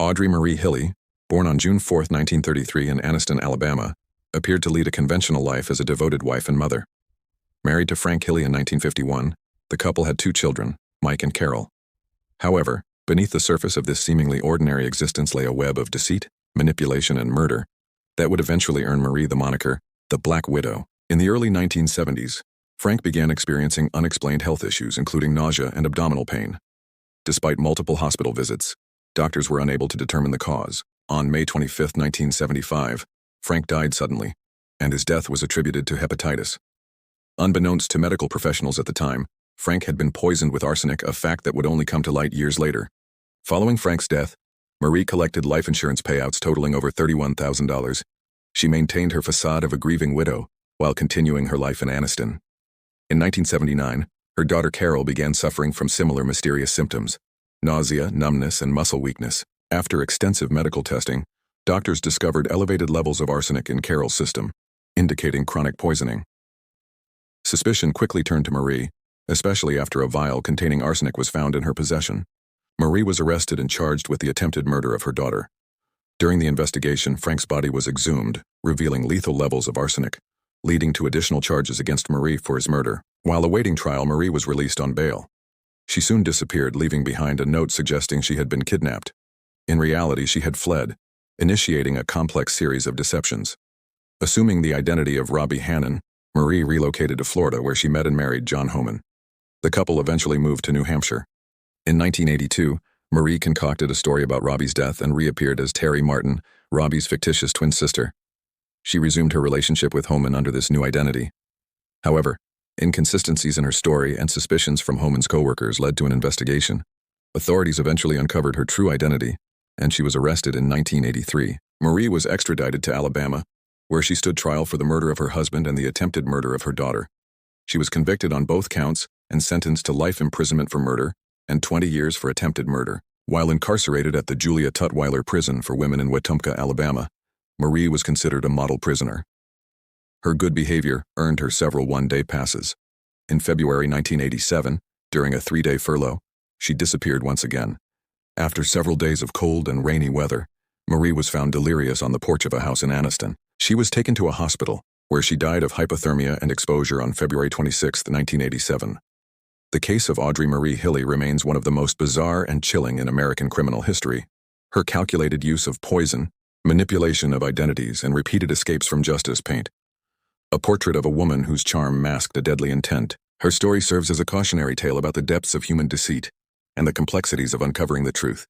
Audrey Marie Hilley, born on June 4, 1933 in Anniston, Alabama, appeared to lead a conventional life as a devoted wife and mother. Married to Frank Hilley in 1951, the couple had 2 children, Mike and Carol. However, beneath the surface of this seemingly ordinary existence lay a web of deceit, manipulation, and murder that would eventually earn Marie the moniker, the Black Widow. In the early 1970s, Frank began experiencing unexplained health issues, including nausea and abdominal pain. Despite multiple hospital visits, doctors were unable to determine the cause. On May 25, 1975, Frank died suddenly, and his death was attributed to hepatitis. Unbeknownst to medical professionals at the time, Frank had been poisoned with arsenic, a fact that would only come to light years later. Following Frank's death, Marie collected life insurance payouts totaling over $31,000. She maintained her facade of a grieving widow while continuing her life in Anniston. In 1979, her daughter Carol began suffering from similar mysterious symptoms: nausea, numbness, and muscle weakness. After extensive medical testing, doctors discovered elevated levels of arsenic in Carol's system, indicating chronic poisoning. Suspicion quickly turned to Marie, especially after a vial containing arsenic was found in her possession. Marie was arrested and charged with the attempted murder of her daughter. During the investigation, Frank's body was exhumed, revealing lethal levels of arsenic, leading to additional charges against Marie for his murder. While awaiting trial, Marie was released on bail. She soon disappeared, leaving behind a note suggesting she had been kidnapped. In reality, she had fled, initiating a complex series of deceptions. Assuming the identity of Robbie Hannon, Marie relocated to Florida, where she met and married John Homan. The couple eventually moved to New Hampshire. In 1982, Marie concocted a story about Robbie's death and reappeared as Terry Martin, Robbie's fictitious twin sister. She resumed her relationship with Homan under this new identity. However, inconsistencies in her story and suspicions from Homan's co-workers led to an investigation. Authorities eventually uncovered her true identity, and she was arrested in 1983. Marie was extradited to Alabama, where she stood trial for the murder of her husband and the attempted murder of her daughter. She was convicted on both counts and sentenced to life imprisonment for murder and 20 years for attempted murder. While incarcerated at the Julia Tutwiler Prison for Women in Wetumpka, Alabama, Marie was considered a model prisoner. Her good behavior earned her several one-day passes. In February 1987, during a 3-day furlough, she disappeared once again. After several days of cold and rainy weather, Marie was found delirious on the porch of a house in Anniston. She was taken to a hospital, where she died of hypothermia and exposure on February 26, 1987. The case of Audrey Marie Hilley remains one of the most bizarre and chilling in American criminal history. Her calculated use of poison, manipulation of identities, and repeated escapes from justice paint a portrait of a woman whose charm masked a deadly intent. Her story serves as a cautionary tale about the depths of human deceit and the complexities of uncovering the truth.